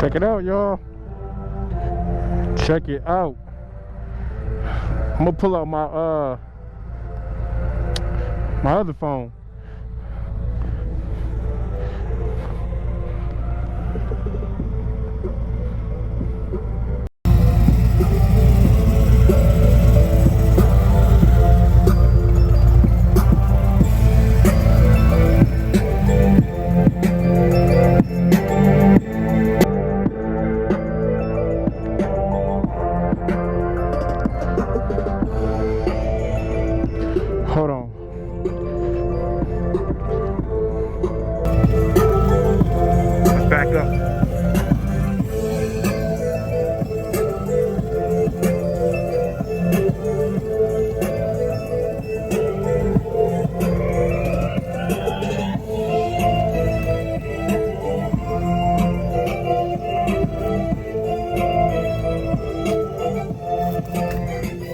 Check it out, y'all. Check it out. I'm gonna pull out my other phone. Hold on. Let's back up.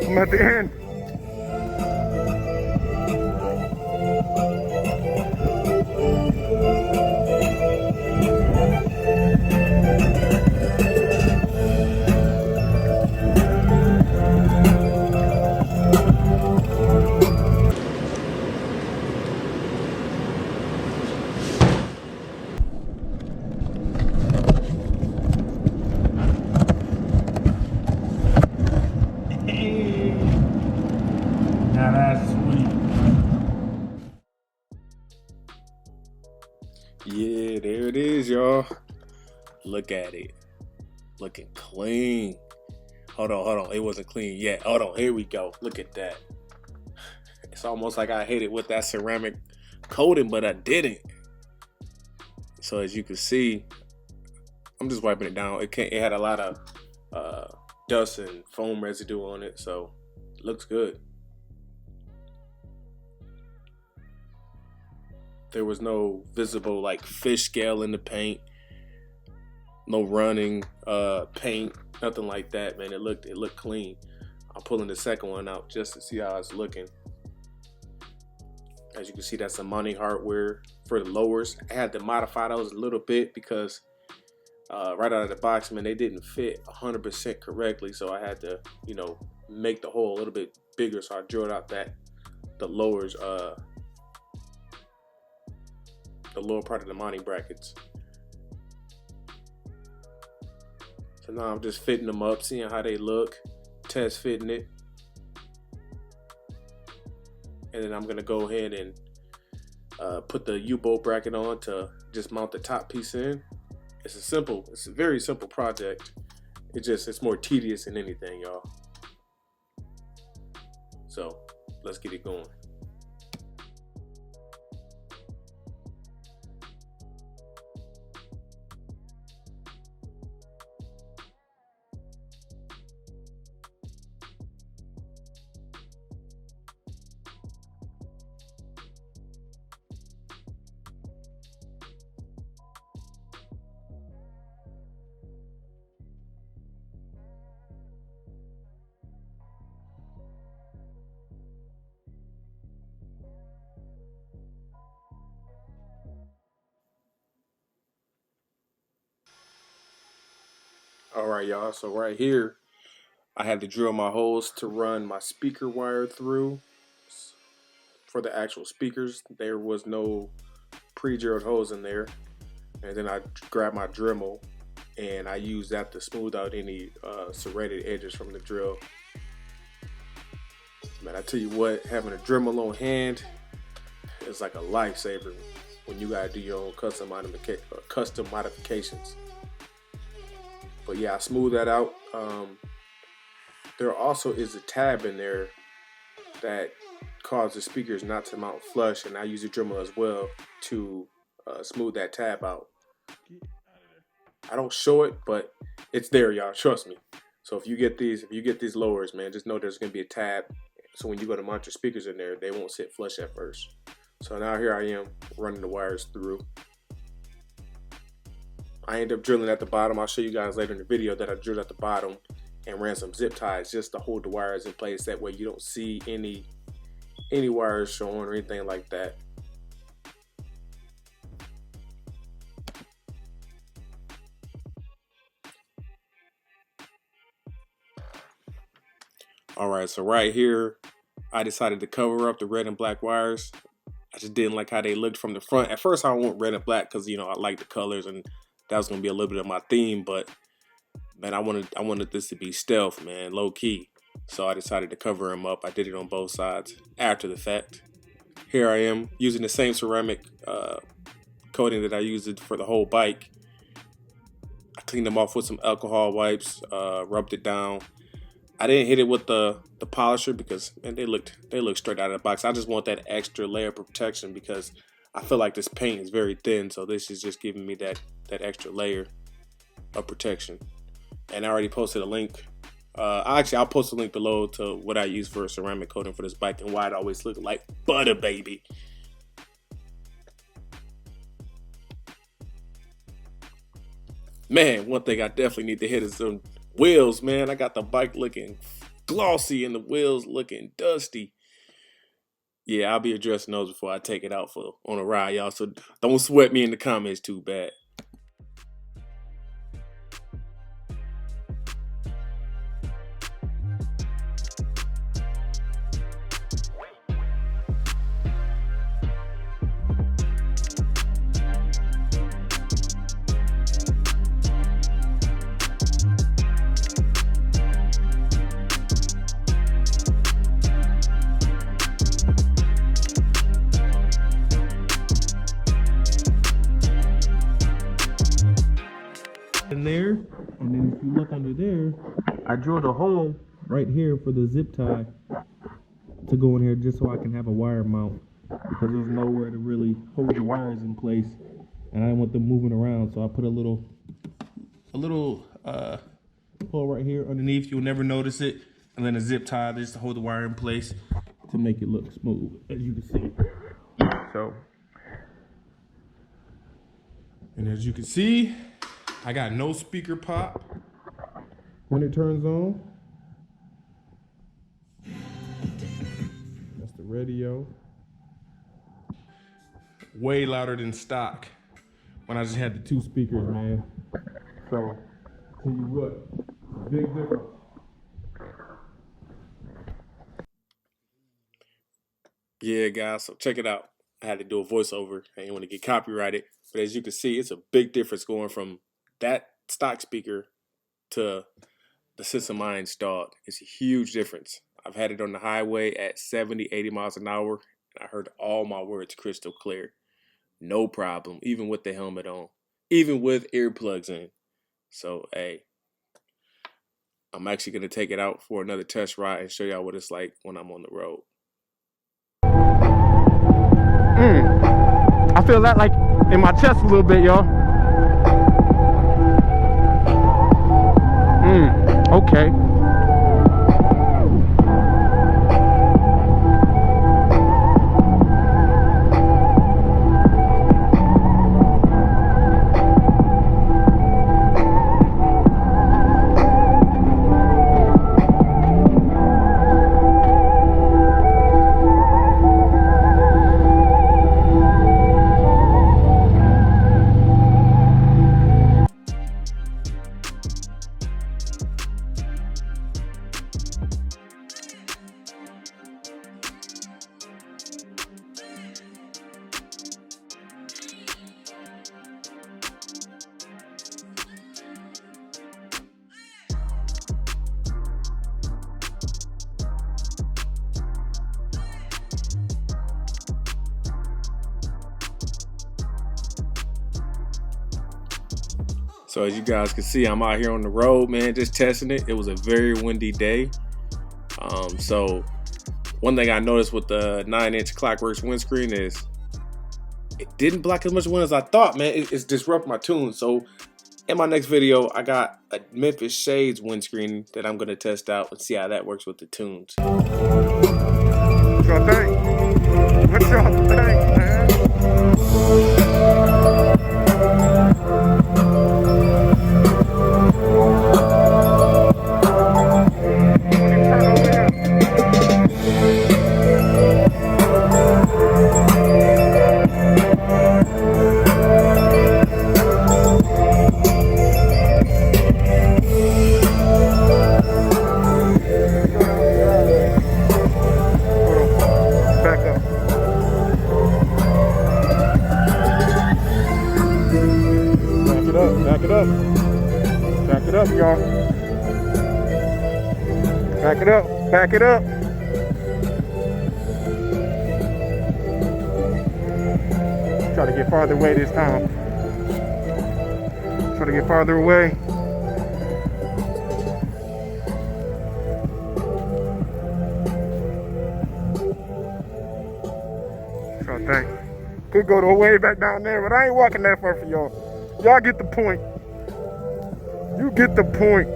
I'm at the end. Now that's sweet. Yeah, there it is, y'all. Look at it. Looking clean. Hold on. It wasn't clean yet. Hold on. Here we go. Look at that. It's almost like I hit it with that ceramic coating, but I didn't. So as you can see, I'm just wiping it down. It had a lot of dust and foam residue on it, so it looks good. There was no visible like fish scale in the paint, no running paint, nothing like that, man. It looked clean. I'm pulling the second one out just to see how it's looking. As you can see, that's some mounting hardware for the lowers. I had to modify those a little bit because right out of the box, man, they didn't fit 100% correctly. So I had to, you know, make the hole a little bit bigger. So I drilled out the lowers, the lower part of the mounting brackets. So now I'm just fitting them up, seeing how they look, test fitting it. And then I'm gonna go ahead and put the U-bolt bracket on to just mount the top piece in. It's a very simple project. It's more tedious than anything, y'all. So let's get it going. All right, y'all, so right here, I had to drill my holes to run my speaker wire through for the actual speakers. There was no pre-drilled holes in there. And then I grabbed my Dremel and I used that to smooth out any serrated edges from the drill. Man, I tell you what, having a Dremel on hand is like a lifesaver when you gotta do your own custom modifications. But yeah, I smoothed that out. There also is a tab in there that causes speakers not to mount flush, and I use a Dremel as well to smooth that tab out. I don't show it, but it's there, y'all. Trust me. So if you get these lowers, man, just know there's gonna be a tab. So when you go to mount your speakers in there, they won't sit flush at first. So now here I am running the wires through. I end up drilling at the bottom. I'll show you guys later in the video that I drilled at the bottom and ran some zip ties just to hold the wires in place. That way you don't see any wires showing or anything like that. Alright, so right here, I decided to cover up the red and black wires. I just didn't like how they looked from the front. At first I went red and black because, you know, I like the colors and that was going to be a little bit of my theme. But, man, I wanted this to be stealth, man, low key. So I decided to cover them up. I did it on both sides after the fact. Here I am using the same ceramic coating that I used for the whole bike. I cleaned them off with some alcohol wipes, rubbed it down. I didn't hit it with the polisher because, man, they looked straight out of the box. I just want that extra layer of protection because I feel like this paint is very thin, so this is just giving me that extra layer of protection. And I already posted a link. I'll post a link below to what I use for a ceramic coating for this bike and why it always looks like butter, baby. Man, one thing I definitely need to hit is some wheels, man. I got the bike looking glossy and the wheels looking dusty. Yeah, I'll be addressing those before I take it out on a ride, y'all. So don't sweat me in the comments too bad. In there, and then if you look under there, I drilled a hole right here for the zip tie to go in here just so I can have a wire mount because there's nowhere to really hold the wires in place and I don't want them moving around, so I put a little hole right here underneath. You'll never notice it, and then a zip tie just to hold the wire in place to make it look smooth, as you can see. And as you can see, I got no speaker pop when it turns on. That's the radio. Way louder than stock when I just had the two speakers, man. So, tell you what, big difference. Yeah, guys, so check it out. I had to do a voiceover. I didn't want to get copyrighted. But as you can see, it's a big difference going from that stock speaker to the system I installed. It's a huge difference. I've had it on the highway at 70, 80 miles an hour, and I heard all my words crystal clear. No problem, even with the helmet on, even with earplugs in. So, hey, I'm actually going to take it out for another test ride and show y'all what it's like when I'm on the road. I feel that like in my chest a little bit, y'all. Okay. So as you guys can see, I'm out here on the road, man, just testing it. It was a very windy day. So one thing I noticed with the 9-inch Clockworks windscreen is it didn't block as much wind as I thought, man. It's disrupt my tune. So in my next video, I got a Memphis Shades windscreen that I'm gonna test out and see how that works with the tunes. What y'all think? What y'all think, man? it up, back it up. Back it up, y'all. Back it up, back it up. Try to get farther away this time. Try to get farther away. Try to think. Could go the way back down there, but I ain't walking that far for y'all. Y'all get the point. You get the point.